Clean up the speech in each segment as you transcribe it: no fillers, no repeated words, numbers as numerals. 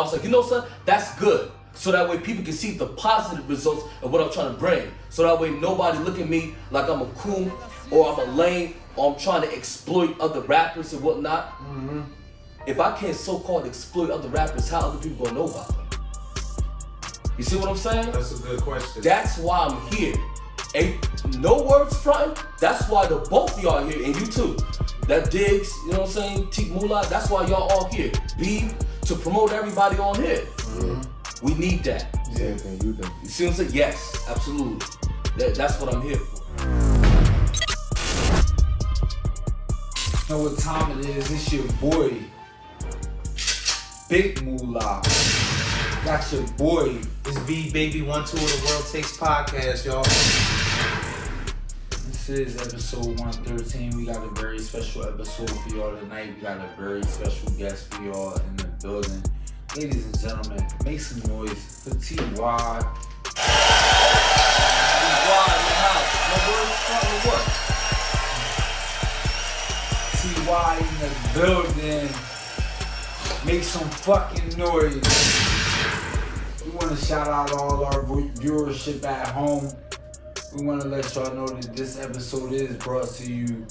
was like, you know something? That's good. So that way people can see the positive results of what I'm trying to bring. So that way nobody look at me like I'm a coon or I'm a lame or I'm trying to exploit other rappers and whatnot. Mm-hmm. If I can't so-called exploit other rappers, how other people gonna know about them? You see what I'm saying? That's a good question. That's why I'm here. Ain't no words frontin'. That's why the both of y'all here, and you too. That Diggs, you know what I'm saying? Teak Moolah, that's why y'all all here. Be to promote everybody on here. Mm-hmm. We need that. Same thing you do. You see what I'm saying? Yes, absolutely. That's what I'm here for. You know what time it is? It's your boy, Big Moolah. Got your boy. It's B Baby 1-2 of the World Takes podcast, y'all. This is episode 113. We got a very special episode for y'all tonight. We got a very special guest for y'all in the building. Ladies and gentlemen, make some noise for Teewhy. Teewhy in the house. No words frontin' what? Teewhy in the building. Make some fucking noise. We want to shout out all our viewership at home. We want to let y'all know that this episode is brought to you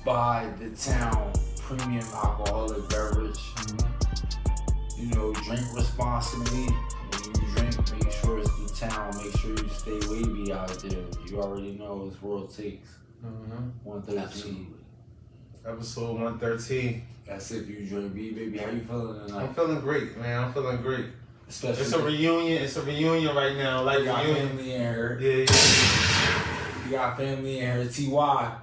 by the Town Premium Alcoholic Beverage. Mm-hmm. You know, drink responsibly. When you drink, make sure it's the Town. Make sure you stay wavy out there. You already know it's World Takes. Mm-hmm. 113. Absolutely. Episode 113. That's if you drink B, baby. How you feeling tonight? I'm feeling great, man. I'm feeling great. Especially It's a reunion. It's a reunion right now. Like you got reunion. family in here. Yeah. You got family in here. Teewhy.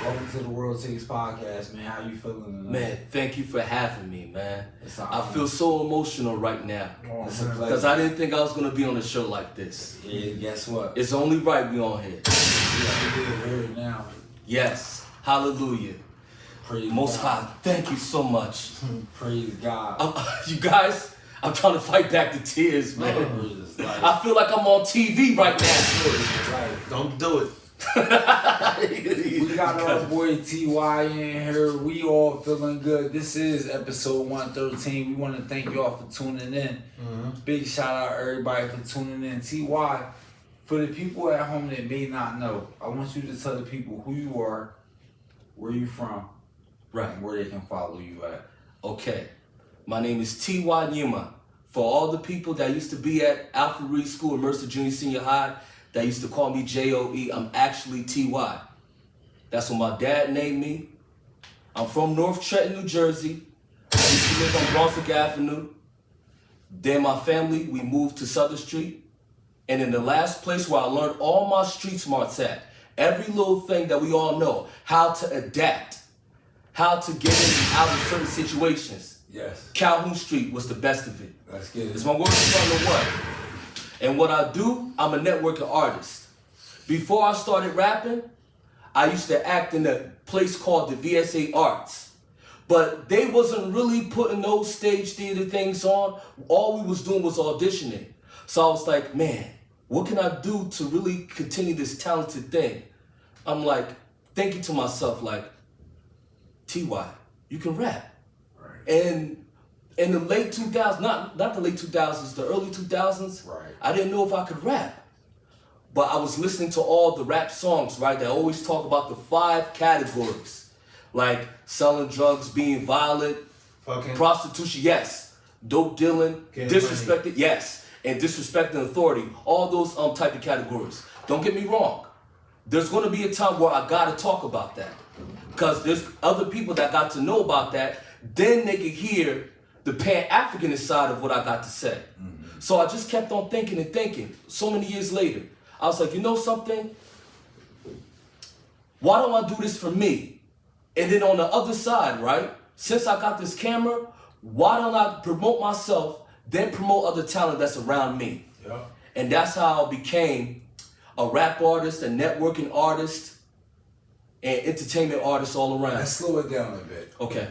Welcome to the World Takes podcast, man. How you feeling tonight? Man, thank you for having me, man. It's an I honor. feel so emotional right now. It's a pleasure. Because I didn't think I was going to be on a show like this. Yeah, guess what? It's only right we on here. Yeah, we're here now. Yes. Hallelujah. Praise Most God. High, thank you so much. Praise God. You guys, I'm trying to fight back the tears, man. Like, I feel like I'm on TV right now. right. Don't do it. We got our boy Teewhy in here. We all feeling good. This is episode 113. We want to thank y'all for tuning in. Mm-hmm. Big shout out everybody for tuning in. Teewhy, for the people at home that may not know, I want you to tell the people who you are, where you from, Right. and where they can follow you at. Okay. My name is Teewhy Nyuma. For all the people that used to be at Alfred Reed School, Mercer Junior Senior High, that used to call me J-O-E, I'm actually Teewhy. That's what my dad named me. I'm from North Trenton, New Jersey. I used to live on Brunswick Avenue. Then my family, we moved to Southern Street. And in the last place where I learned all my street smarts at, every little thing that we all know, how to adapt, how to get in and out of certain situations. Yes. Calhoun Street was the best of it. Let's get it. It's my work from what? And what I do, I'm a networking artist. Before I started rapping, I used to act in a place called the VSA Arts. But they wasn't really putting those stage theater things on. All we was doing was auditioning. So I was like, man, what can I do to really continue this talented thing? I'm like, thinking to myself, like, Teewhy, you can rap. Right. And in the late 2000s, not the late 2000s, the early 2000s, Right. I didn't know if I could rap. But I was listening to all the rap songs, right? They always talk about the 5 categories. Like selling drugs, being violent, Fucking. prostitution, yes. Dope dealing, Getting disrespected, yes. And disrespecting authority. All those type of categories. Don't get me wrong. There's going to be a time where I got to talk about that. Because there's other people that got to know about that. Then they could hear the Pan-Africanist side of what I got to say. Mm-hmm. So I just kept on thinking and thinking. So many years later, I was like, you know something? Why don't I do this for me? And then on the other side, right? Since I got this camera, why don't I promote myself, then promote other talent that's around me? Yeah. And that's how I became a rap artist, a networking artist, and entertainment artist all around. Let's slow it down a bit. Okay.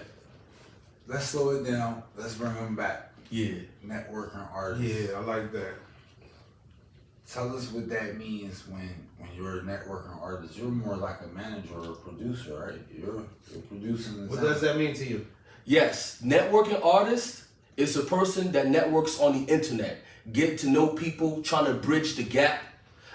Let's slow it down. Let's bring them back. Yeah. Networking artist. Yeah, I like that. Tell us what that means when you're a networking artist. You're more like a manager or a producer, right? You're producing the What sound. does that mean to you? Yes, networking artist It's a person that networks on the internet, getting to know people, trying to bridge the gap.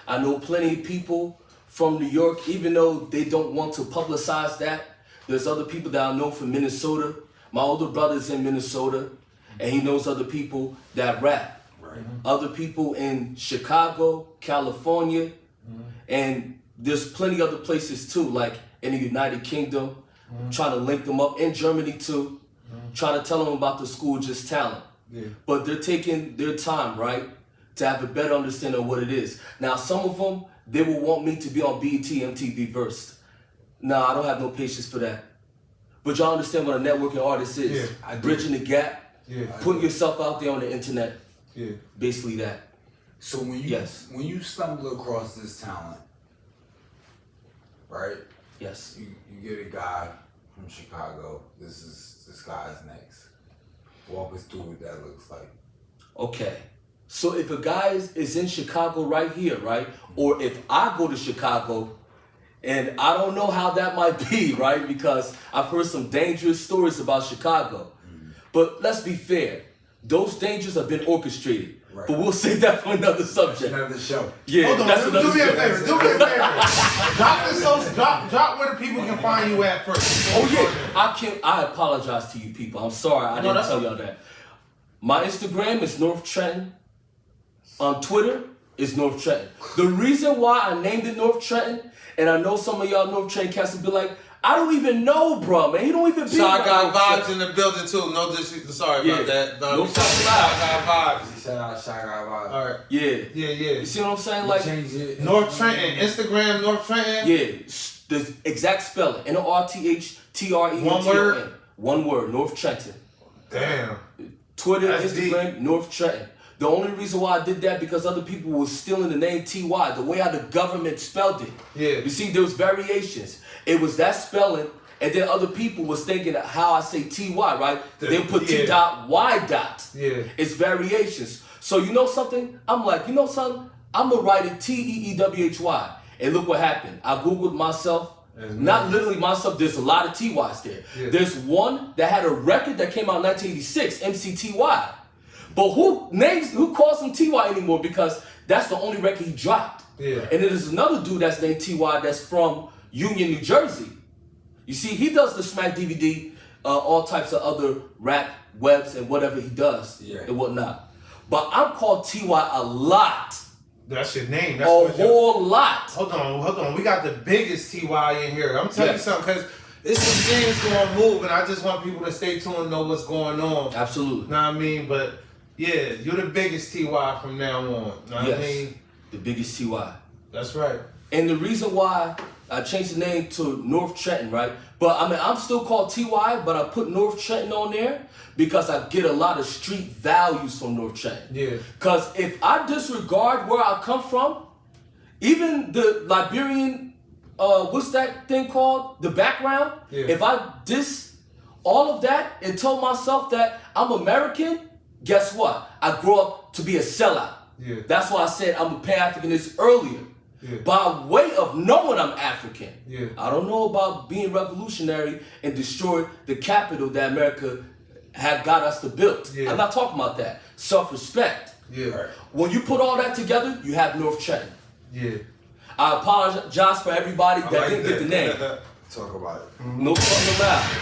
I know plenty of people from New York, even though they don't want to publicize that. There's other people that I know from Minnesota. My older brother's in Minnesota, and he knows other people that rap. Right. Other people in Chicago, California, and there's plenty other places too, like in the United Kingdom, trying to link them up, in Germany too, trying to tell them about the school Just Talent. Yeah. But they're taking their time, right, to have a better understanding of what it is. Now, some of them, they will want me to be on BET, MTV Versed. No, I don't have no patience for that. But y'all understand what a networking artist is. Yeah, I do. Bridging the gap, Yeah. putting yourself out there on the internet, Yeah. basically that. So when you stumble across this talent, right? Yes. You get a guy from Chicago. This guy's next. Walk us through what that looks like. Okay. So if a guy is in Chicago right here, right? Or if I go to Chicago, and I don't know how that might be, right? Because I've heard some dangerous stories about Chicago. But let's be fair. Those dangers have been orchestrated. Right. But we'll save that for another subject. Another show. Yeah, Hold on, that's do another me a subject. favor. Do me a favor. Drop where the people can find you at first. Oh yeah, I apologize to you people. I'm sorry I didn't tell y'all that. My Instagram is North Trenton. On Twitter is North Trenton. The reason why I named it North Trenton, and I know some of y'all North Trenton cats will be like, I don't even know, bro, man. He don't even be Shy around Guy North vibes Trenton. in the building too. No disrespect. Sorry about that. No Shy Guy vibes. Shout out Shy Guy Vibes. All right. Yeah. Yeah. You see what I'm saying? Like, Change it. North Trenton. Instagram. North Trenton. yeah, the exact spelling. NORTHTRENTON. One word? One word, North Trenton. Damn. Twitter, That's Instagram, North Trenton. The only reason why I did that because other people were stealing the name Teewhy, the way how the government spelled it. Yeah. You see, there was variations. It was that spelling, and then other people was thinking how I say Teewhy, right? They put T dot Y dot. Yeah. It's variations. So you know something? I'm like, you know something? I'm gonna write it TEEWHY. And look what happened. I Googled myself. Not literally myself, there's a lot of TYs there. Yeah. There's one that had a record that came out in 1986, MCTY. But who calls him TY anymore? Because that's the only record he dropped. Yeah. And then there's another dude that's named TY that's from Union, New Jersey. You see, he does the Smack DVD, all types of other rap webs and whatever he does and whatnot. But I'm called TY a lot. That's your name. That's A what whole lot. Hold on. We got the biggest TY in here. I'm telling you something, because it's some things going to move, and I just want people to stay tuned and know what's going on. Absolutely. Know what I mean? But yeah, you're the biggest TY from now on. Know what I mean? The biggest TY. That's right. And the reason why I changed the name to North Trenton, right? But I mean, I'm still called TY, but I put North Trenton on there because I get a lot of street values from North Trenton. Yeah. Because if I disregard where I come from, even the Liberian, what's that thing called? The background? Yeah. If I diss all of that and told myself that I'm American, guess what? I grow up to be a sellout. Yeah. That's why I said I'm a Pan-Africanist earlier. Yeah. By way of knowing I'm African. Yeah. I don't know about being revolutionary and destroy the capital that America had got us to build. Yeah. I'm not talking about that. Self-respect. Yeah. Right. When you put all that together, you have North Trenton. Yeah. I apologize for everybody that didn't get the name. Talk about it. No problem about it.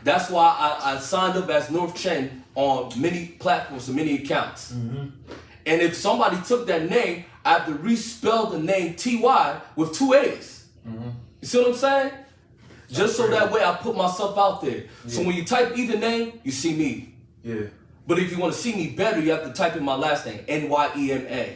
That's why I signed up as North Trenton on many platforms and many accounts. Mm-hmm. And if somebody took that name, I have to respell the name TY with 2 A's. Mm-hmm. You see what I'm saying? Just so that way I put myself out there. So when you type either name, you see me. Yeah. But if you want to see me better, you have to type in my last name, Nyema.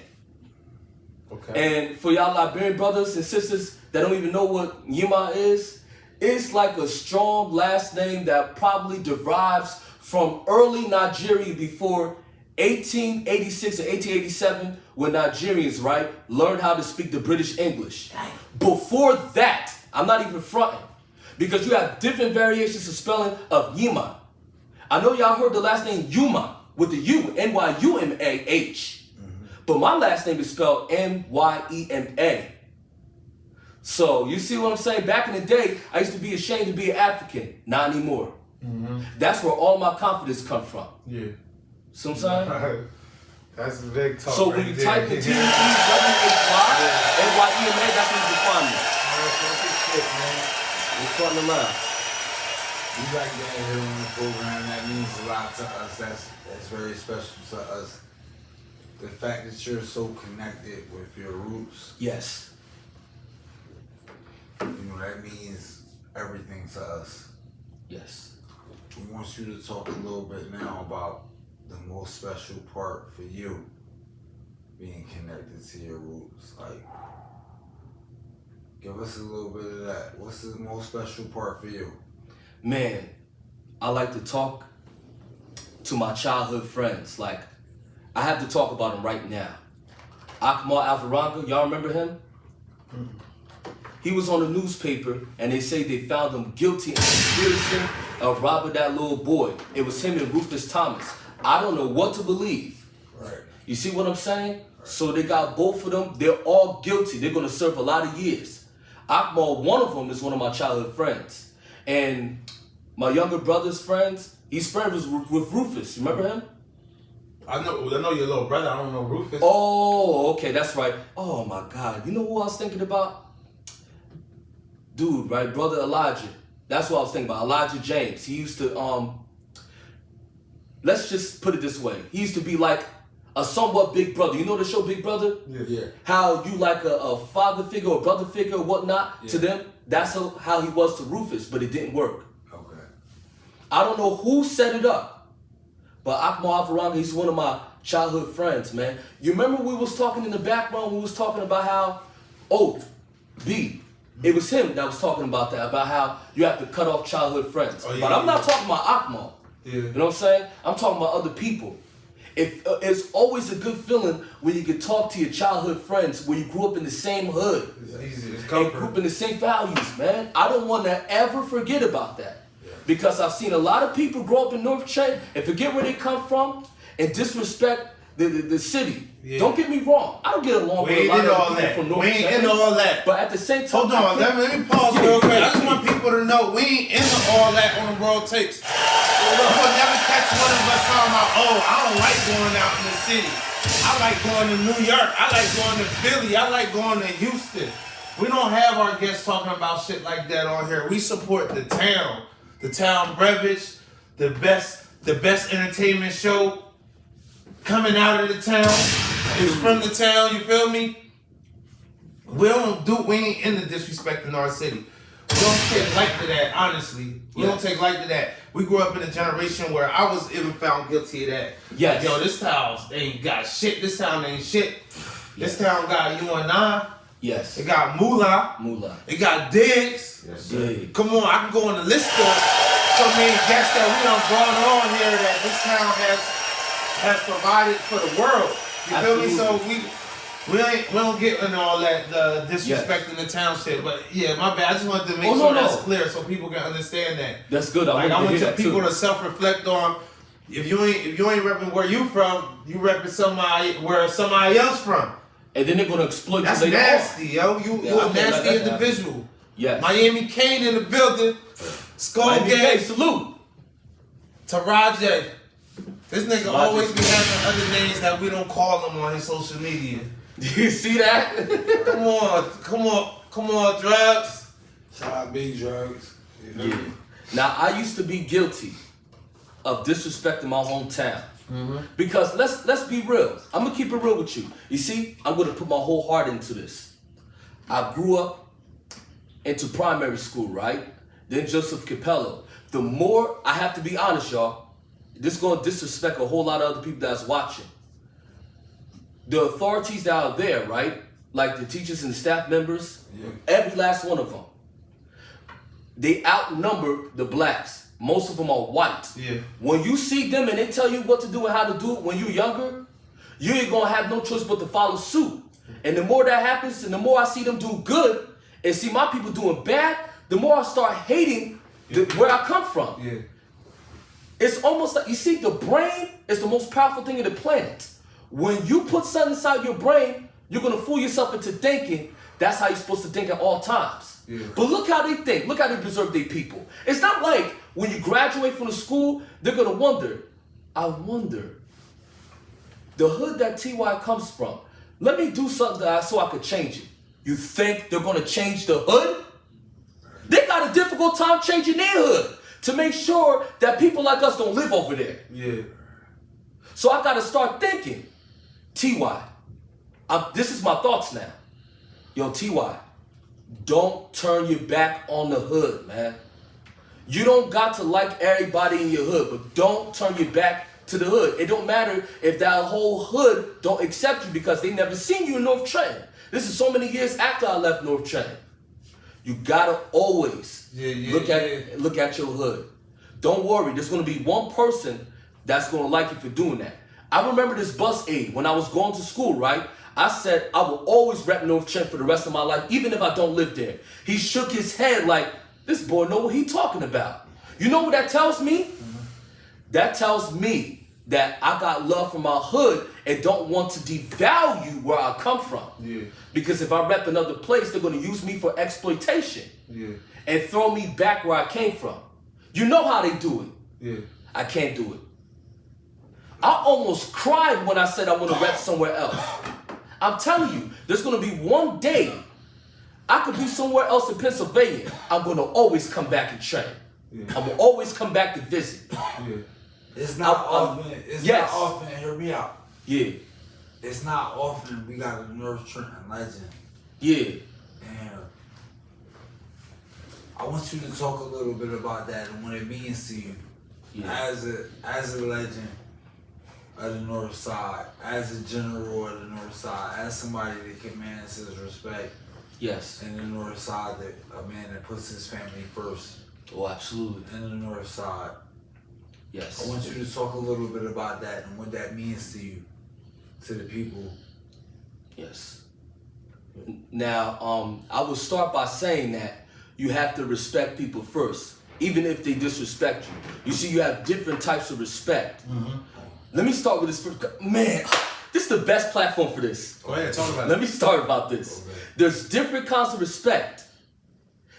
Okay. And for y'all Liberian brothers and sisters that don't even know what Yima is, it's like a strong last name that probably derives from early Nigeria before 1886 or 1887, when Nigerians, right, learned how to speak the British English. Before that, I'm not even fronting, because you have different variations of spelling of Yima. I know y'all heard the last name Yuma with the U, Nyumah. But my last name is spelled Myema. So you see what I'm saying? Back in the day, I used to be ashamed to be an African. Not anymore. That's where all my confidence come from. Yeah. See what I'm saying? That's a big talk. So when you type in Teewhy, NYEMA, that's when you can find me. Shit, man. It's fun to laugh. We like that here on the program. That means a lot to us. That's very special to us. The fact that you're so connected with your roots, Yes. you know, that means everything to us. Yes. We want you to talk a little bit now about the most special part for you being connected to your roots. Like, give us a little bit of that. What's the most special part for you? Man, I like to talk to my childhood friends. Like, I have to talk about him right now. Akmal Alvaranga, y'all remember him? He was on the newspaper and they say they found him guilty in conspiracy of robbing that little boy. It was him and Rufus Thomas. I don't know what to believe. Right. You see what I'm saying? So they got both of them. They're all guilty. They're gonna serve a lot of years. Akmal, one of them is one of my childhood friends. And my younger brother's friends, he's friends with Rufus. You remember him? I know your little brother. I don't know Rufus. Oh, okay, that's right. Oh my God. You know who I was thinking about? Dude, right? Brother Elijah. That's what I was thinking about. Elijah James. He used to, let's just put it this way. He used to be like a somewhat big brother. You know the show Big Brother? Yeah. How you like a father figure or brother figure or whatnot to them? That's how he was to Rufus, but it didn't work. Okay. I don't know who set it up, but Akmal Alvaranga, he's one of my childhood friends, man. You remember we was talking in the background, we was talking about how, it was him that was talking about that, about how you have to cut off childhood friends. Oh, yeah, but I'm not talking about Akmal. Yeah. You know what I'm saying? I'm talking about other people. It's always a good feeling when you can talk to your childhood friends when you grew up in the same hood. It's easy. It's And comfort. grew up in the same values, man. I don't want to ever forget about that. Because I've seen a lot of people grow up in North Chain and forget where they come from and disrespect the city. Yeah. Don't get me wrong. I don't get along We with a ain't lot in of all people that. from North We ain't Chain. in all that. But at the same time, Hold on, let me pause real quick. I just want people to know we ain't into all that on the World Takes. You will never catch one of us talking about, I don't like going out in the city. I like going to New York. I like going to Philly. I like going to Houston. We don't have our guests talking about shit like that on here. We support the town beverage, the best entertainment show coming out of the town. It's from the town, you feel me? We ain't into disrespecting our city. We don't take light to that, honestly. We don't take light to that. We grew up in a generation where I was even found guilty of that. Yes. Yo, this town ain't got shit. This town ain't shit. This town got you and I. Yes. It got Moolah. It got Diggs. Yes, Yeah. sir. Come on, I can go on the list of so many guests that we done brought on here that this town has provided for the world. You feel me? So we don't get into all that disrespecting the town shit. But yeah, my bad. I just wanted to make sure that's clear so people can understand that. That's good. Like I want hear your that people too. to self-reflect on if you ain't repping where you from, you repping where somebody else from. And then they're gonna exploit That's you later nasty, on. yo. You Yeah, a I can't let nasty that happen. individual. Yes. Miami Kane in the building. Skull Miami Gang. K, salute. Taraji. This nigga Taraji. always be having other names that we don't call him on his social media. You see that? Come on, drugs. Shout out Big Drugs. You know? Yeah. Now I used to be guilty of disrespecting my hometown. Because let's be real. I'm gonna keep it real with you. You see, I'm gonna put my whole heart into this. I grew up into primary school, right? Then Joseph Capello. The more, I have to be honest, y'all, this is gonna disrespect a whole lot of other people that's watching. The authorities that are there, right? Like the teachers and the staff members, every last one of them, they outnumber the blacks. Most of them are white. Yeah. When you see them and they tell you what to do and how to do it when you're younger, you ain't gonna have no choice but to follow suit. And the more that happens and the more I see them do good and see my people doing bad, the more I start hating where I come from. Yeah. It's almost like, you see, the brain is the most powerful thing on the planet. When you put something inside your brain, you're gonna fool yourself into thinking that's how you're supposed to think at all times. Yeah. But look how they think. Look how they preserve their people. It's not like when you graduate from the school, they're gonna wonder, I wonder the hood that Teewhy comes from, let me do something so I could change it. You think they're gonna change the hood? They got a difficult time changing their hood to make sure that people like us don't live over there. Yeah. So I gotta start thinking, Teewhy, this is my thoughts now. Yo, Teewhy, don't turn your back on the hood, man. You don't got to like everybody in your hood, but don't turn your back to the hood. It don't matter if that whole hood don't accept you because they never seen you in North Trent. This is so many years after I left North Trent. You gotta always look at your hood. Don't worry, there's gonna be one person that's gonna like you for doing that. I remember this bus aide when I was going to school, right? I said I will always rep North Trent for the rest of my life, even if I don't live there. He shook his head like, this boy know what he talking about. You know what that tells me? Mm-hmm. That tells me that I got love for my hood and don't want to devalue where I come from. Yeah. Because if I rep another place, they're going to use me for exploitation. Yeah. And throw me back where I came from. You know how they do it. Yeah. I can't do it. I almost cried when I said I want to rep somewhere else. I'm telling you, there's going to be one day I could be somewhere else in Pennsylvania. I'm going to always come back and train. Yeah. I'm going to always come back to visit. Yeah. It's not often. It's yes. not often. Hear me out. Yeah. It's not often we got a North Trenton legend. Yeah. And I want you to talk a little bit about that and what it means to you as a legend of the North Side, as a general of the North Side, as somebody that commands his respect. Yes. In the North Side, that a man that puts his family first. Oh, absolutely. In the North Side. Yes. I want you to talk a little bit about that and what that means to you, to the people. Yes. Now, I will start by saying that you have to respect people first, even if they disrespect you. You see, you have different types of respect. Mm-hmm. Let me start with this first. Man, this is the best platform for this. Go ahead, talk about it. Let me start about this. Okay. There's different kinds of respect.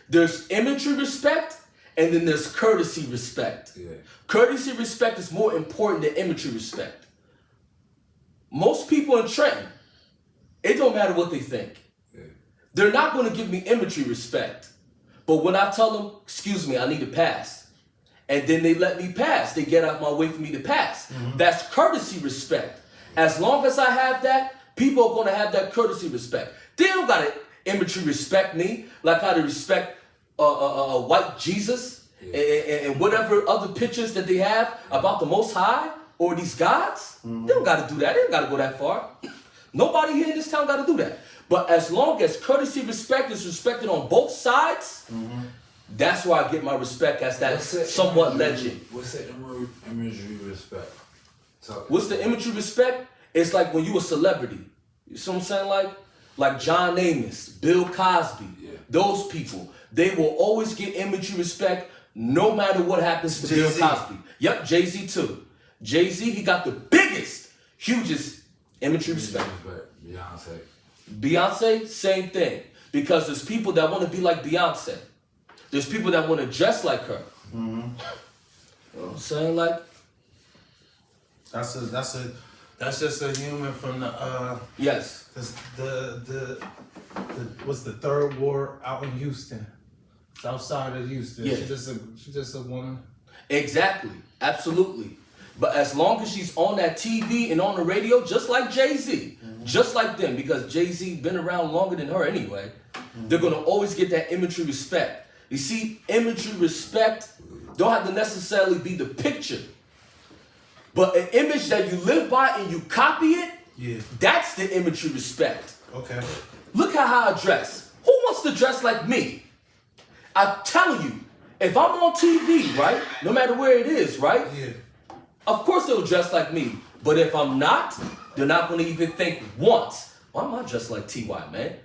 There's imagery respect, and then there's courtesy respect. Yeah. Courtesy respect is more important than imagery respect. Most people in Trenton, it don't matter what they think. Yeah. They're not going to give me imagery respect. But when I tell them, excuse me, I need to pass, and then they let me pass, they get out my way for me to pass. Mm-hmm. That's courtesy respect. As long as I have that, people are going to have that courtesy respect. They don't got to imagery respect me like how they respect white Jesus and whatever other pictures that they have about the Most High or these gods. Mm-hmm. They don't got to do that. They don't got to go that far. Nobody here in this town got to do that. But as long as courtesy respect is respected on both sides, mm-hmm. that's where I get my respect as that somewhat legend. What's the imagery respect? What's the imagery respect? It's like when you a celebrity. You see what I'm saying? Like John Amos, Bill Cosby, those people. They will always get imagery respect no matter what happens to Jay-Z. Bill Cosby. Yep, Jay-Z too. Jay-Z, he got the biggest, hugest imagery respect. Beyonce, same thing. Because there's people that want to be like Beyonce. There's people that want to dress like her. Mm-hmm. You know what I'm saying? Like, that's just a human from the yes. The what's the third ward out in Houston, south side of Houston. Yeah. She's just a woman. Exactly, absolutely. But as long as she's on that TV and on the radio, just like Jay-Z, mm-hmm. just like them, because Jay-Z been around longer than her anyway, mm-hmm. they're gonna always get that imagery respect. You see, imagery respect don't have to necessarily be the picture. But an image that you live by and you copy it, that's the imagery respect. Okay. Look at how I dress. Who wants to dress like me? I'm telling you, if I'm on TV, right, no matter where it is, right, of course they'll dress like me. But if I'm not, they're not going to even think once, why am I dressed like Teewhy, man?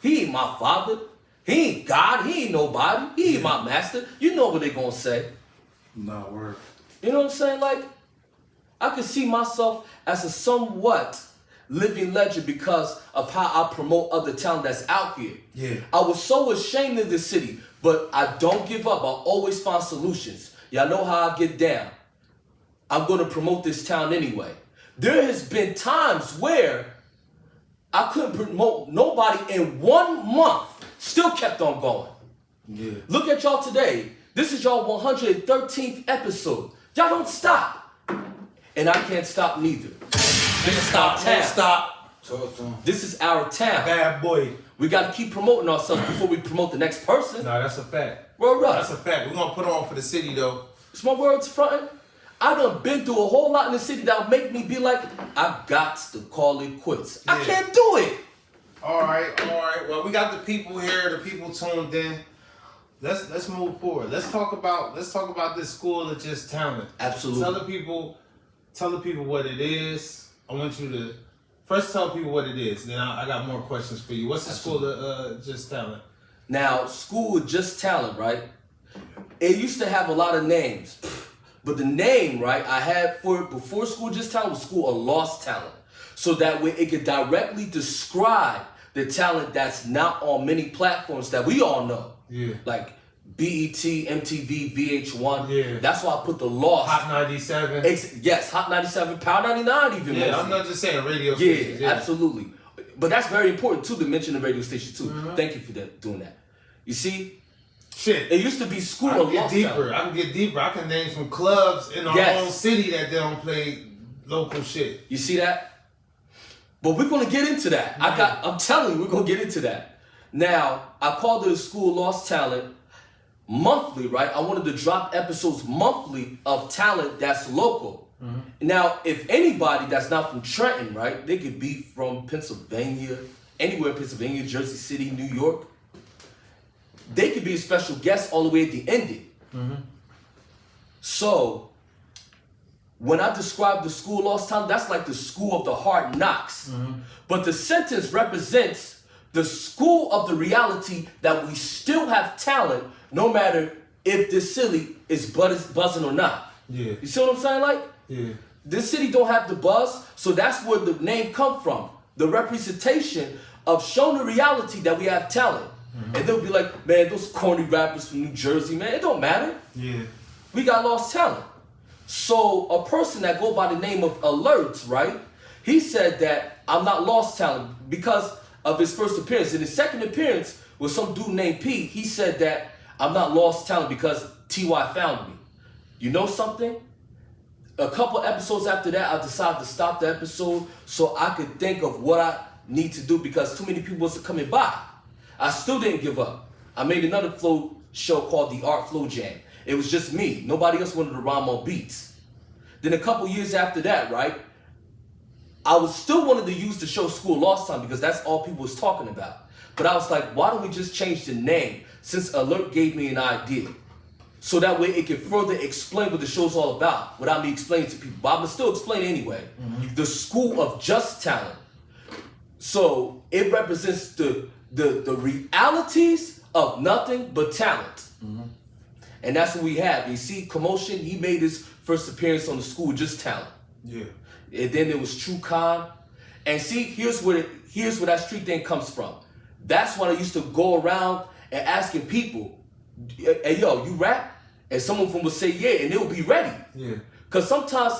He ain't my father. He ain't God. He ain't nobody. He ain't my master. You know what they're going to say. Not word. You know what I'm saying? Like, I could see myself as a somewhat living legend because of how I promote other talent that's out here. Yeah. I was so ashamed of this city, but I don't give up. I always find solutions. Y'all know how I get down. I'm going to promote this town anyway. There has been times where I couldn't promote nobody in 1 month, still kept on going. Yeah. Look at y'all today. This is y'all 113th episode. Y'all don't stop. And I can't stop neither. This is our town. Stop. This is our town. Bad boy. We got to keep promoting ourselves before we promote the next person. No, that's a fact. Word up. That's a fact. We're gonna put on for the city though. It's my words fronting. I done been through a whole lot in the city that'll make me be like, I got to call it quits. I Yeah. can't do it. All right. Well, we got the people here. The people tuned in. Let's move forward. Let's talk about this school of just talent. Absolutely. Tell the people what it is. I want you to first tell people what it is. Then I got more questions for you. What's the school of just talent? Now, school of just talent, right? It used to have a lot of names. But the name, right, I had for it before School of Just Talent was School of Lost Talent. So that way it could directly describe the talent that's not on many platforms that we all know. Yeah. Like BET, MTV, VH1. Yeah. That's why I put the Lost. Hot 97. Yes, Hot 97, Power 99 even. Yeah, mostly. I'm not just saying radio Yeah, stations. absolutely. But that's very important too to mention the radio station too. Mm-hmm. Thank you for doing that. You see, Shit. it used to be School I of can get Lost deeper. Talent. I can get deeper. I can name some clubs in our Yes. own city that they don't play local shit. You see that? But we're gonna get into that. I'm telling you, we're gonna get into that. Now, I called it a School of Lost Talent monthly, right? I wanted to drop episodes monthly of talent that's local. Now, if anybody that's not from Trenton, right, they could be from Pennsylvania, anywhere in Pennsylvania, Jersey City, New York. They could be a special guest all the way at the ending. So, when I describe the School of Lost Talent, that's like the school of the hard knocks. But the sentence represents the school of the reality that we still have talent no matter if this city is buzzing or not. Yeah. You see what I'm saying? Like, Yeah. this city don't have the buzz, so that's where the name come from. The representation of showing the reality that we have talent. And they'll be like, man, those corny rappers from New Jersey, man, it don't matter. Yeah. We got lost talent. So a person that go by the name of Alerts, right? He said that I'm not lost talent because of his first appearance. In his second appearance with some dude named Pete, he said that I'm not lost talent because Teewhy found me. You know something? A couple episodes after that, I decided to stop the episode so I could think of what I need to do because too many people wasn't coming by. I still didn't give up. I made another flow show called The Art Flow Jam. It was just me. Nobody else wanted to rhyme on beats. Then a couple years after that, right, I was still wanted to use the show School Lost Time because that's all people was talking about. But I was like, why don't we just change the name since Alert gave me an idea? So that way it can further explain what the show's all about without me explaining to people. But I'm going to still explain anyway. The School of Just Talent. So it represents the realities of nothing but talent. And that's what we have. You see, Commotion, he made his first appearance on the School of Just Talent. Yeah. And then there was True Con. And see, here's where that street thing comes from. That's when I used to go around and asking people, hey, yo, you rap? And some of them would say, yeah, and they would be ready. Yeah. Because sometimes,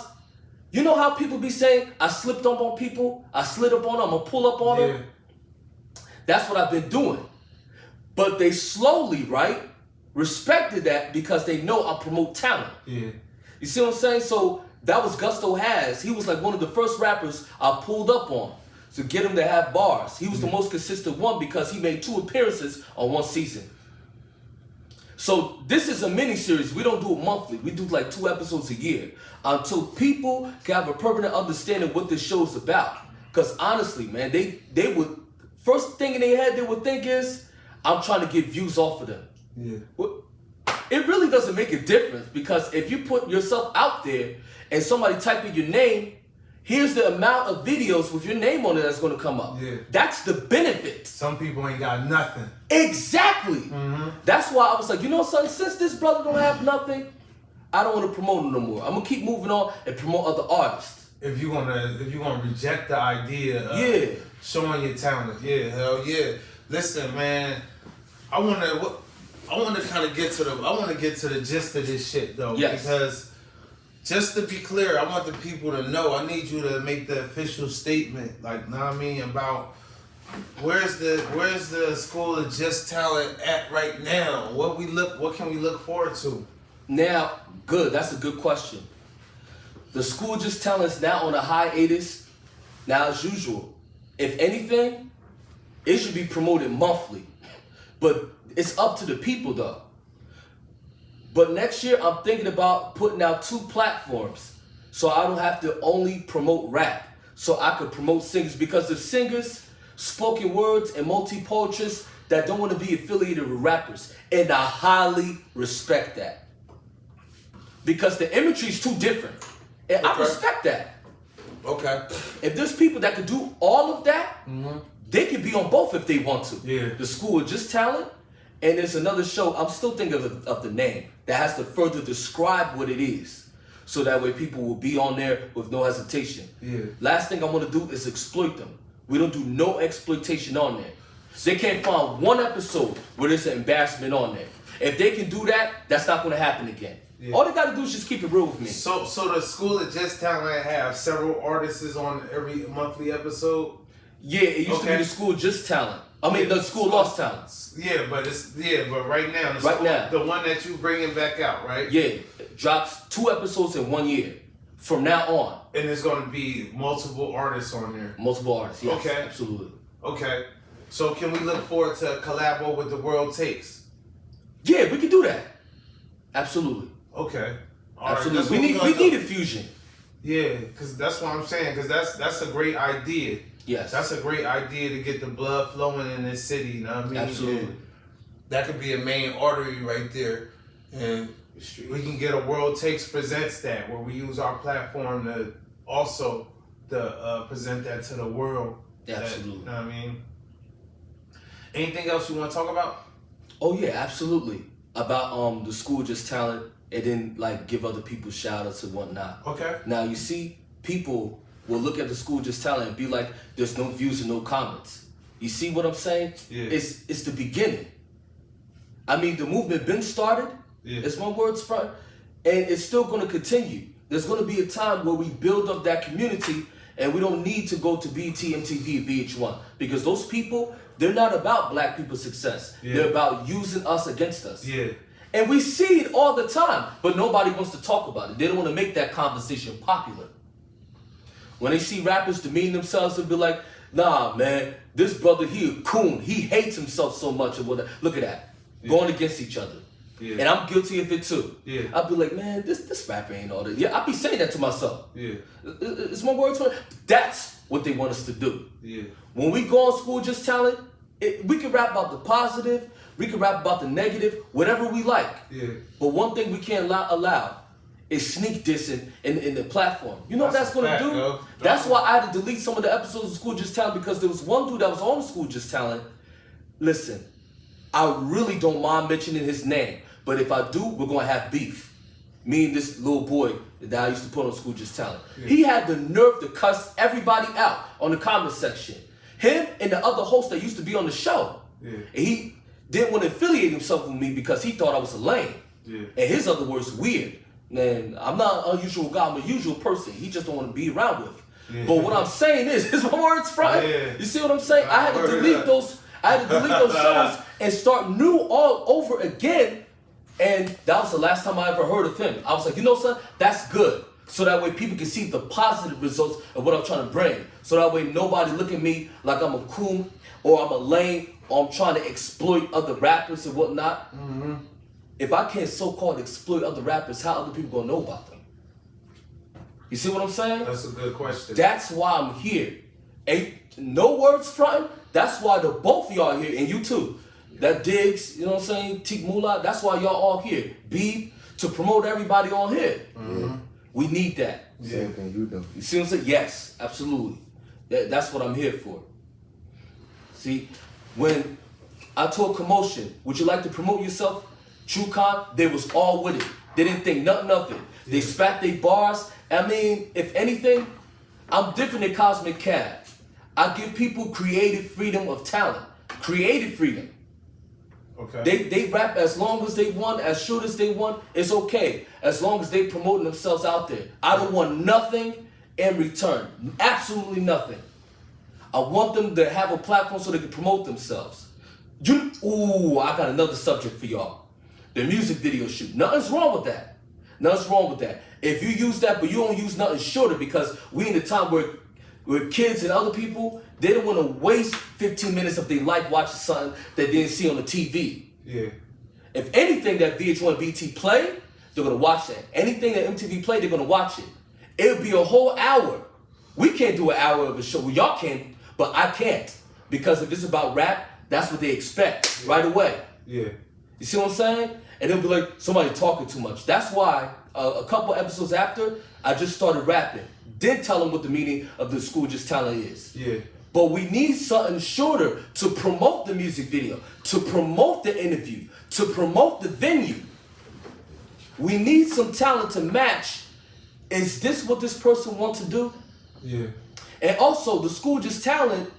you know how people be saying, I slipped up on people, I slid up on them, I'm going to pull up on them? That's what I've been doing. But they slowly, right, respected that because they know I promote talent. Yeah. You see what I'm saying? So that was Gusto Has. He was like one of the first rappers I pulled up on to get him to have bars. He was the most consistent one because he made 2 appearances on one season. So this is a mini series. We don't do it monthly. We do like 2 episodes a year until people can have a permanent understanding what this show's about. Because honestly, man, they would, first thing in their head they would think is, I'm trying to get views off of them. Yeah. Well, it really doesn't make a difference because if you put yourself out there and somebody type in your name, here's the amount of videos with your name on it that's going to come up. Yeah. That's the benefit. Some people ain't got nothing. Exactly. That's why I was like, you know something, since this brother don't have nothing, I don't want to promote him no more. I'm going to keep moving on and promote other artists. If you gonna reject the idea of showing your talent, hell yeah. Listen, man, I wanna kind of get to the gist of this shit though, Yes. because Just to be clear, I want the people to know. I need you to make the official statement, like, know what I mean, about where's the School of Just Talent at right now? What can we look forward to? Now, good. That's a good question. The School of Just Talent is now on a hiatus. Now, as usual, if anything, it should be promoted monthly. But it's up to the people, though. But next year, I'm thinking about putting out 2 platforms so I don't have to only promote rap. So I could promote singers, because the singers, spoken words, and multi-poetry that don't want to be affiliated with rappers. And I highly respect that. Because the imagery is too different. And I respect that. Okay. If there's people that could do all of that, they could be on both if they want to. Yeah. The School of Just Talent, and there's another show, I'm still thinking of the name, that has to further describe what it is. So that way people will be on there with no hesitation. Yeah. Last thing I want to do is exploit them. We don't do no exploitation on there. They can't find one episode where there's an embarrassment on there. If they can do that, that's not going to happen again. Yeah. All they got to do is just keep it real with me. So the School of Just Talent have several artists on every monthly episode? Yeah, it used to be the School of Just Talent. I mean, the School of Lost Talent. Yeah, but right now, the one that you bringing back out, right? Yeah, it drops 2 episodes in 1 year from now on. And there's going to be multiple artists on there. Multiple artists, yes. Okay. Absolutely. Okay. So can we look forward to a collabo with The World Takes? Yeah, we can do that. Absolutely. Okay. Absolutely. We need a fusion. Yeah, because that's what I'm saying, because that's a great idea. Yes. That's a great idea to get the blood flowing in this city, you know what I mean? Absolutely. And that could be a main artery right there. And we can get a World Takes Presents that, where we use our platform to also present that to the world. Absolutely. You know what I mean? Anything else you want to talk about? Oh yeah, absolutely. About the School of Just Talent, and then like give other people shout outs and whatnot. Okay. Now you see, people will look at the School of Just Talent and be like, there's no views and no comments. You see what I'm saying? Yeah. It's the beginning. I mean, the movement been started. Yeah. It's one word's front, and it's still going to continue. There's going to be a time where we build up that community, and we don't need to go to BT, MTV, VH1, because those people, they're not about black people's success. Yeah. They're about using us against us. Yeah. And we see it all the time, but nobody wants to talk about it. They don't want to make that conversation popular. When they see rappers demean themselves, they'll be like, nah, man, this brother, he a coon. He hates himself so much. Or whatever. Look at that. Yeah. Going against each other. Yeah. And I'm guilty of it too. Yeah. I'll be like, man, this rapper ain't all that. Yeah, I'll be saying that to myself. Yeah. It's my words for it. That's what they want us to do. Yeah. When we go on School of Just Talent, we can rap about the positive, we can rap about the negative, whatever we like. Yeah. But one thing we can't allow is sneak dissing in the platform. You know what that's going to do? Yo. That's why I had to delete some of the episodes of School of Just Talent, because there was one dude that was on School of Just Talent. Listen, I really don't mind mentioning his name, but if I do, we're going to have beef. Me and this little boy that I used to put on School of Just Talent. Yeah. He had the nerve to cuss everybody out on the comment section. Him and the other host that used to be on the show. Yeah. And he didn't want to affiliate himself with me because he thought I was a lame. Yeah. And his other words, weird. Man, I'm not an unusual guy, I'm a usual person. He just don't want to be around with. Yeah. But what I'm saying is my words, right? Yeah. You see what I'm saying? I had to delete those shows and start new all over again. And that was the last time I ever heard of him. I was like, you know, son, that's good. So that way people can see the positive results of what I'm trying to bring. So that way nobody look at me like I'm a coon or I'm a lame or I'm trying to exploit other rappers and whatnot. Mm-hmm. If I can't so-called exploit other rappers, how other people gonna know about them? You see what I'm saying? That's a good question. That's why I'm here. Ain't no words fronting. That's why the both of y'all here, and you too. That Diggs, you know what I'm saying? Teak Moolah, that's why y'all all here. B, to promote everybody on here. Mm-hmm. We need that. Same thing you do. You see what I'm saying? Yes, absolutely. That's what I'm here for. See, when I told Commotion, would you like to promote yourself? TrueCon, they was all with it. They didn't think nothing of it. They spat their bars. I mean, if anything, I'm different than Cosmic Cav. I give people creative freedom of talent. Creative freedom. Okay. They rap as long as they want, as short as they want. It's okay as long as they promoting themselves out there. I don't want nothing in return. Absolutely nothing. I want them to have a platform so they can promote themselves. I got another subject for y'all. The music video shoot. Nothing's wrong with that. Nothing's wrong with that. If you use that, but you don't use nothing shorter, because we in a time where kids and other people, they don't want to waste 15 minutes of their life watching something that they didn't see on the TV. Yeah. If anything that VH1 BT play, they're gonna watch that. Anything that MTV play, they're gonna watch it. It'll be a whole hour. We can't do an hour of a show. Well, y'all can, but I can't. Because if it's about rap, that's what they expect right away. Yeah. You see what I'm saying? And they'll be like, somebody talking too much. That's why a couple episodes after, I just started rapping. Didn't tell them what the meaning of the school just talent is. Yeah. But we need something shorter to promote the music video, to promote the interview, to promote the venue. We need some talent to match. Is this what this person wants to do? Yeah. And also, the school just talent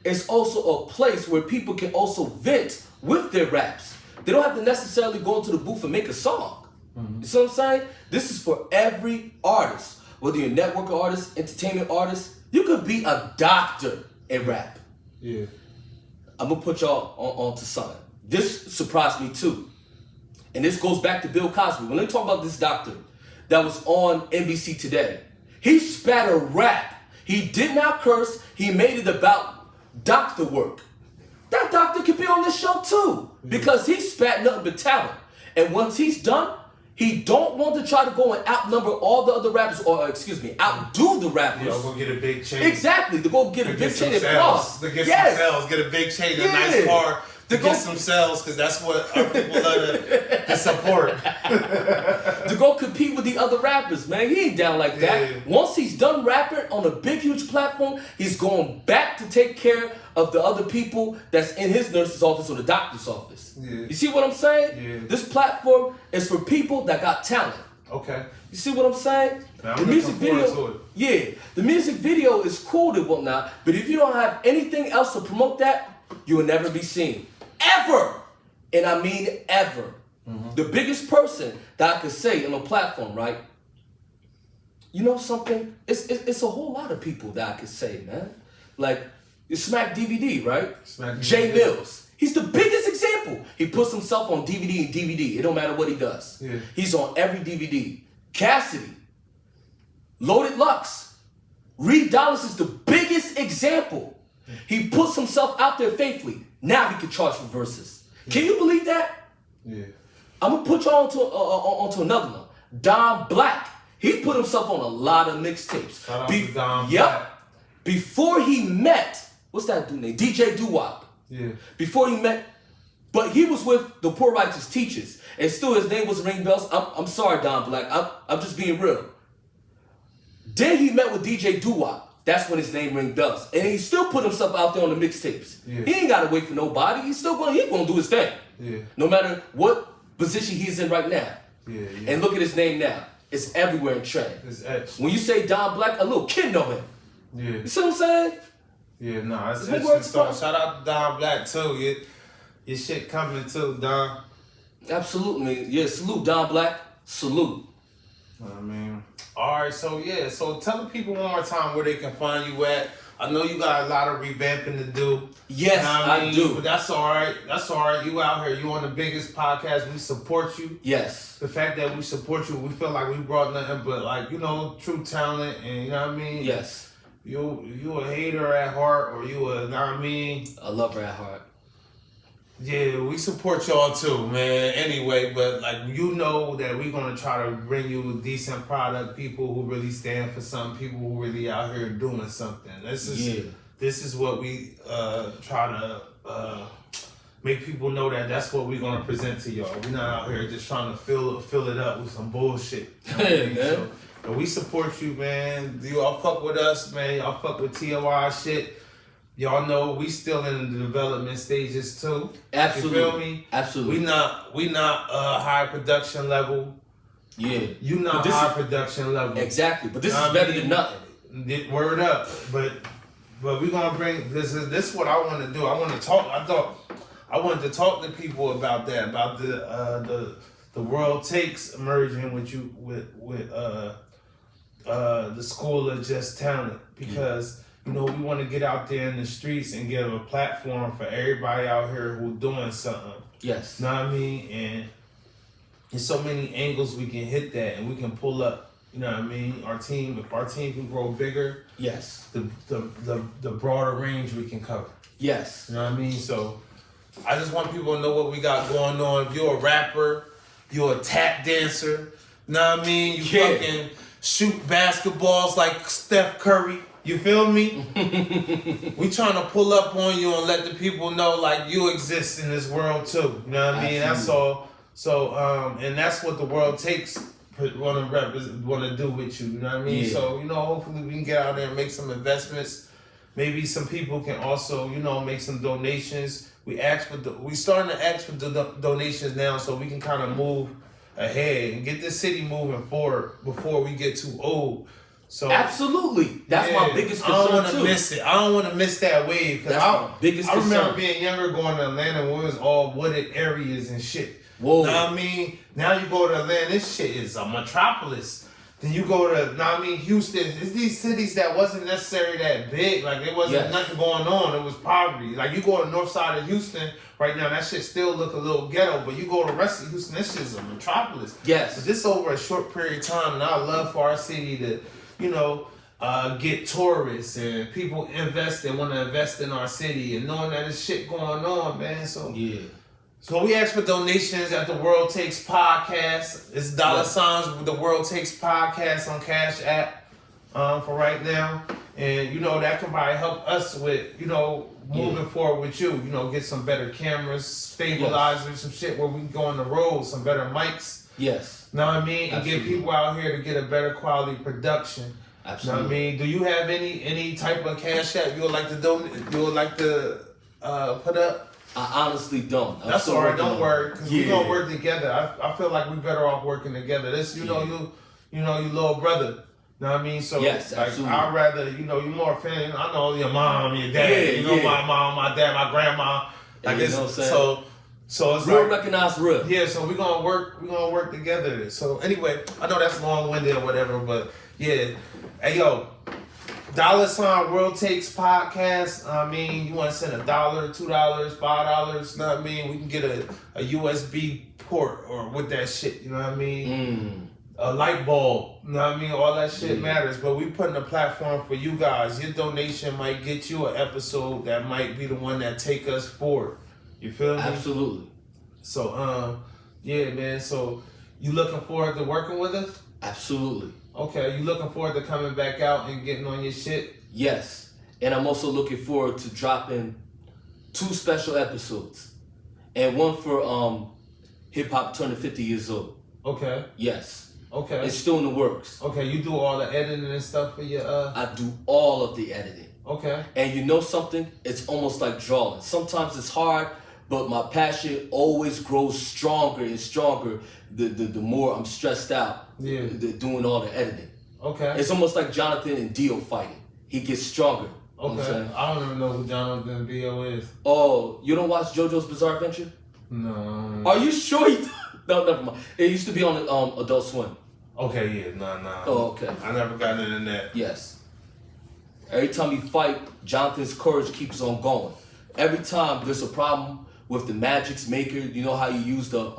is also a place where people can also vent with their raps. They don't have to necessarily go into the booth and make a song. Mm-hmm. You see what I'm saying? This is for every artist. Whether you're a network artist, entertainment artist, you could be a doctor and rap. Yeah. I'm gonna put y'all on to something. This surprised me too. And this goes back to Bill Cosby. When they talk about this doctor that was on NBC Today, he spat a rap. He did not curse. He made it about doctor work. That doctor could be on this show too, because he spat nothing but talent. And once he's done, he don't want to try to go and outnumber all the other rappers, or outdo the rappers. Go get a big chain. Exactly, to go get a big chain and floss. To get some sales, get a big chain, a nice car. To get some sales, because that's what our people love to support. To go compete with the other rappers, man. He ain't down like that. Yeah. Once he's done rapping on a big, huge platform, he's going back to take care of the other people that's in his nurse's office or the doctor's office. Yeah. You see what I'm saying? Yeah. This platform is for people that got talent. Okay. You see what I'm saying? Now, the music video, the music video is cool and whatnot, but if you don't have anything else to promote that, you will never be seen. Ever. And I mean ever. Mm-hmm. The biggest person that I could say on a platform, right? You know something? It's a whole lot of people that I could say, man. Like, Smack DVD, right? Smack Jay DVD. Mills. He's the biggest example. He puts himself on DVD and DVD. It don't matter what he does. Yeah. He's on every DVD. Cassidy. Loaded Lux. Reed Dollars is the biggest example. He puts himself out there faithfully. Now he can charge for verses. Can you believe that? Yeah. I'm gonna put you onto another one. Don Black. He put himself on a lot of mixtapes. Shout out to Don Black. Before he met, what's that dude name? DJ Doo-Wop. Yeah. Before he met, but he was with the Poor Righteous Teachers, and still his name was ring bells. I'm sorry, Don Black. I'm just being real. Then he met with DJ Doo-Wop. That's when his name ring bells. And he still put himself out there on the mixtapes. Yeah. He ain't gotta wait for nobody. He's gonna do his thing. Yeah. No matter what position he's in right now. Yeah. And look at his name now. It's everywhere in trend. It's etched. When you say Don Black, a little kid know him. Yeah. You see what I'm saying? Yeah, no, it's words so shout out to Don Black too. Your shit coming too, Don. Absolutely. Yeah, salute Don Black. Salute. I mean, all right, so tell the people one more time where they can find you at. I know you got a lot of revamping to do. Yes, you know I do. But that's all right. That's all right. You out here. You on the biggest podcast. We support you. Yes. The fact that we support you, we feel like we brought nothing but true talent, and you know what I mean? Yes. You a hater at heart, or you a, you know what I mean? A lover at heart. Yeah, we support y'all too, man. Anyway, but you know that we're gonna try to bring you a decent product, people who really stand for something, people who really out here doing something. This is what we try to make people know that's what we're gonna present to y'all. We're not out here just trying to fill it up with some bullshit. You know what I mean? Man. So we support you, man. Y'all fuck with us, man. Y'all fuck with Teewhy shit. Y'all know we still in the development stages too. Absolutely. You feel me? Absolutely. We not high production level. Yeah. You not high production level. Exactly. But this is better than nothing. Word up. But we gonna bring this is what I want to do. I want to talk. I I wanted to talk to people about that, about the World Takes emerging with the School of Just Talent, because you know, we want to get out there in the streets and give a platform for everybody out here who doing something. Yes. Know what I mean? And there's so many angles we can hit that, and we can pull up. You know what I mean? If our team can grow bigger, yes, the broader range we can cover. Yes. You know what I mean? So I just want people to know what we got going on. If you're a rapper, you're a tap dancer, you know what I mean? You fucking shoot basketballs like Steph Curry. You feel me? We trying to pull up on you and let the people know like you exist in this world too. You know what I mean? That's all. So and that's what the World Takes want to do with you. You know what I mean? Yeah. So you know, hopefully we can get out there and make some investments. Maybe some people can also, you know, make some donations. We starting to ask for donations now, so we can kind of move ahead and get this city moving forward before we get too old. So absolutely, that's my biggest concern. I don't want to miss it. I don't want to miss that wave. That's my biggest concern. I remember being younger, going to Atlanta when it was all wooded areas and shit. Whoa. Know what I mean? Now you go to Atlanta, this shit is a metropolis. Then you go to, know what I mean, Houston. It's these cities that wasn't necessarily that big. Like, there wasn't nothing going on. It was poverty. Like, you go to the north side of Houston right now, that shit still look a little ghetto. But you go to the rest of Houston, this shit is a metropolis. Yes. But this over a short period of time, and I love for our city to, you know, get tourists and people want to invest in our city, and knowing that there's shit going on, man. So yeah. So we ask for donations at the World Takes Podcast. It's $ with the World Takes Podcast on Cash App for right now. And, you know, that can probably help us with, you know, moving forward with you. You know, get some better cameras, stabilizers, some shit where we can go on the road, some better mics. Yes. Know what I mean? And get people out here to get a better quality production. Absolutely. Know what I mean? Do you have any type of Cash App you would like to donate? You would like to put up? I honestly don't. That's all right. Don't worry, because we gonna work together. I feel like we better off working together. This, you know, you little brother. You know what I mean? So yes, like, absolutely. I'd rather, you know, you more fan. I know your mom, your dad. You know, my mom, my dad, my grandma. Like you know what I'm saying? So it's real like, recognized real. Yeah. So we're gonna work together. So anyway, I know that's long winded or whatever, but yeah. Hey yo. $ World Takes Podcast. I mean, you want to send $1, $2, $5. Know what I mean? We can get a USB port or with that shit. You know what I mean? A light bulb. You know what I mean? All that shit matters. But we putting a platform for you guys. Your donation might get you an episode that might be the one that take us forward. You feel me? Absolutely. So yeah, man. So you looking forward to working with us? Absolutely. Okay, you looking forward to coming back out and getting on your shit? Yes. And I'm also looking forward to dropping 2 special episodes. And one for hip hop turning 50 years old. Okay. Yes. Okay. It's still in the works. Okay, you do all the editing and stuff for your I do all of the editing. Okay. And you know something? It's almost like drawing. Sometimes it's hard, but my passion always grows stronger and stronger the more I'm stressed out doing all the editing. Okay. It's almost like Jonathan and Dio fighting. He gets stronger. Okay. You know I don't even know who Jonathan and Dio is. Oh, you don't watch JoJo's Bizarre Adventure? No. Are you sure? No, never mind. It used to be on Adult Swim. Okay, yeah, nah. Oh, okay. I never got into that. Yes. Every time you fight, Jonathan's courage keeps on going. Every time there's a problem with the Magic's Maker, you know how you use the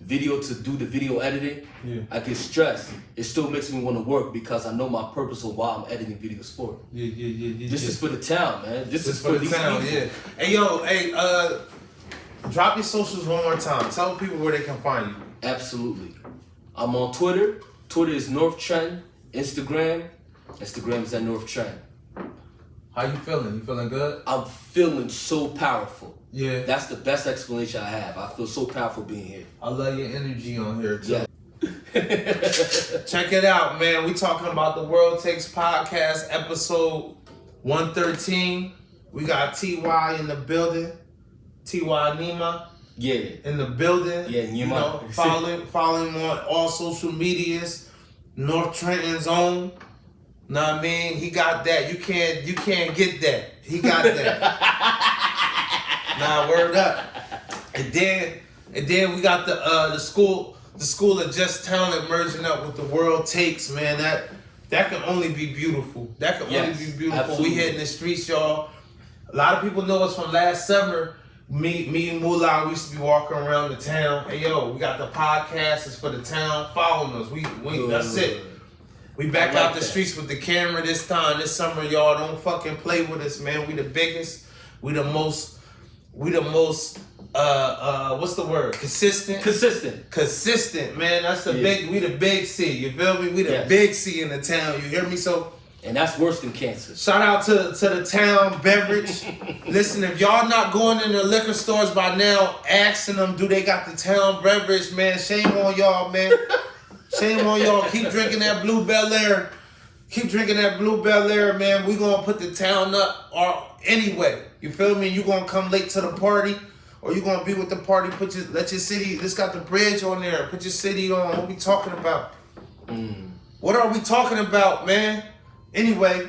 video to do the video editing? Yeah. I get stressed. It still makes me want to work because I know my purpose of why I'm editing videos for. Yeah. This is for the town, man. This is for the these town, people. yeah. Hey, yo, drop your socials one more time. Tell people where they can find you. Absolutely. I'm on Twitter. Twitter is North Trend. Instagram is at North Trend. How you feeling? You feeling good? I'm feeling so powerful. Yeah. That's the best explanation I have. I feel so powerful being here. I love your energy on here too. Yeah. Check it out, man. We talking about the World Takes Podcast, episode 113. We got Teewhy in the building. Teewhy Nima. Yeah. In the building. Yeah, Nima. You know, follow him on all social medias. North Trenton's own. Know what I mean? He got that. You can't get that. He got that. Nah, word up. And then we got the school of Just Talent merging up with the World Takes, man. That can only be beautiful. That can only be beautiful. Absolutely. We hitting the streets, y'all. A lot of people know us from last summer. Me and Moolah, we used to be walking around the town. Hey yo, we got the podcast. It's for the town. Following us. We that's it. We back out the streets with the camera this time. This summer, y'all don't fucking play with us, man. We the biggest. We the most. What's the word? Consistent, man. That's the big. We the big C. You feel me? We the big C in the town. You hear me? So. And that's worse than cancer. Shout out to the town beverage. Listen, if y'all not going in the liquor stores by now, asking them, do they got the town beverage, man? Shame on y'all, man. Shame on y'all. Keep drinking that Blue Bel Air. Keep drinking that Blue Bel Air, man. We gonna put the town up or anyway. You feel me? You gonna come late to the party, or you gonna be with the party? Let your city. This got the bridge on there. Put your city on. What we talking about? What are we talking about, man? Anyway,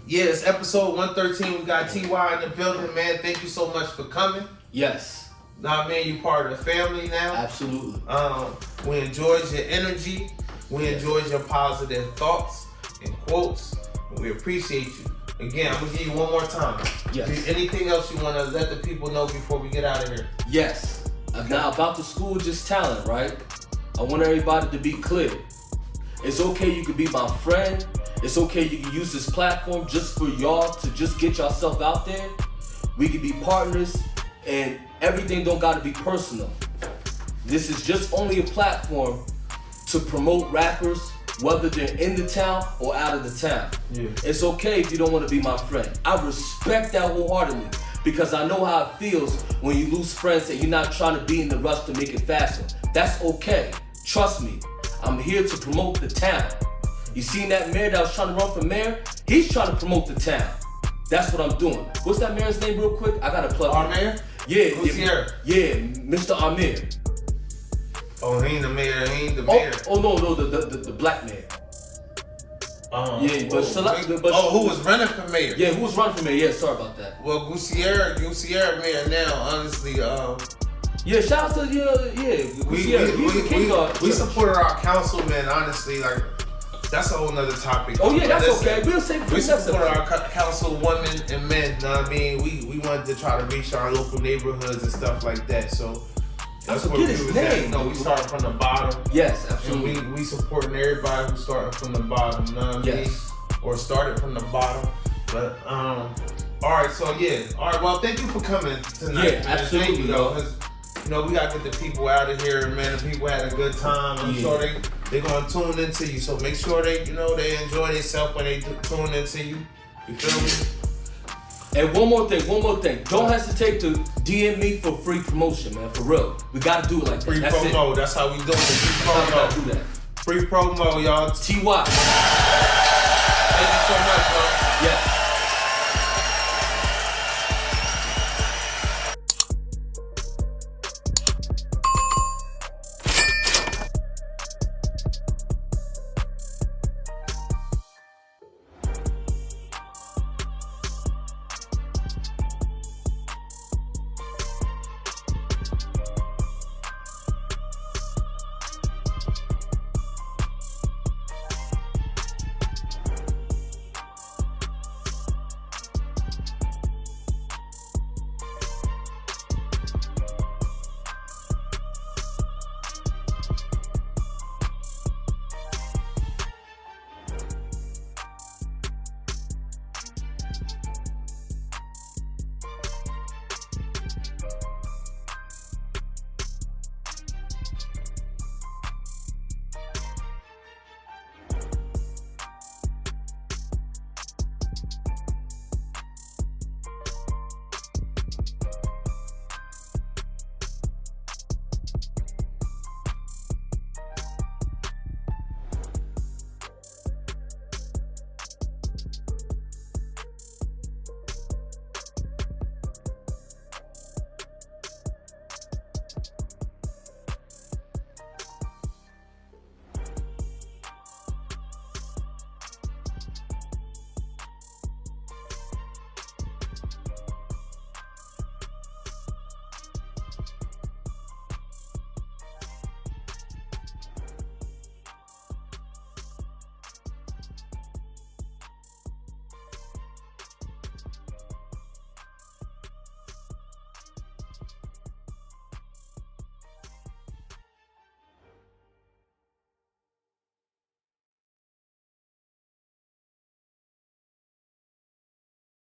yeah, it's episode 113. We got Teewhy in the building, man. Thank you so much for coming. Yes. Nah, man, you part of the family now. Absolutely. We enjoyed your energy. We enjoyed your positive thoughts and quotes. And we appreciate you. Again, I'm gonna give you one more time. Yes. Anything else you wanna let the people know before we get out of here? Yes. Now about the school Just Talent, right? I want everybody to be clear. It's okay you can be my friend. It's okay you can use this platform just for y'all to just get yourself out there. We can be partners and everything don't gotta be personal. This is just only a platform to promote rappers, whether they're in the town or out of the town. Yeah. It's okay if you don't want to be my friend. I respect that wholeheartedly because I know how it feels when you lose friends and you're not trying to be in the rush to make it faster. That's okay. Trust me. I'm here to promote the town. You seen that mayor that was trying to run for mayor? He's trying to promote the town. That's what I'm doing. What's that mayor's name real quick? I gotta plug Our him. mayor? Yeah, Gutierrez. yeah, Mr. Amir. Oh, he ain't the mayor. He ain't the mayor. Oh no, the black mayor. Yeah, but who was running for mayor? Yeah, who was running for mayor? Yeah, sorry about that. Well, Gutierrez mayor now, honestly. Yeah, shout out to We supported our councilman, honestly. Like, that's a whole nother topic. Oh yeah, that's Listen, okay. We'll say we supported our councilwomen and men. Know what I mean, we wanted to try to reach our local neighborhoods and stuff like that. So that's what we was at. No, we started from the bottom. Yes, absolutely. And we supporting everybody who started from the bottom. Know what I mean? Or started from the bottom. But all right, so yeah. All right, well, thank you for coming tonight. Yeah, man. absolutely, Thank you, though, 'cause, you know, we gotta get the people out of here, man. The people had a good time. I'm sure they're gonna tune into you. So make sure they enjoy themselves when they tune into you. You feel me? And one more thing. Don't hesitate to DM me for free promotion, man. For real. We gotta do it like that. Free promo. That's how we doing it. Free promo. Do that. Free promo, y'all. Teewhy. Thank you so much.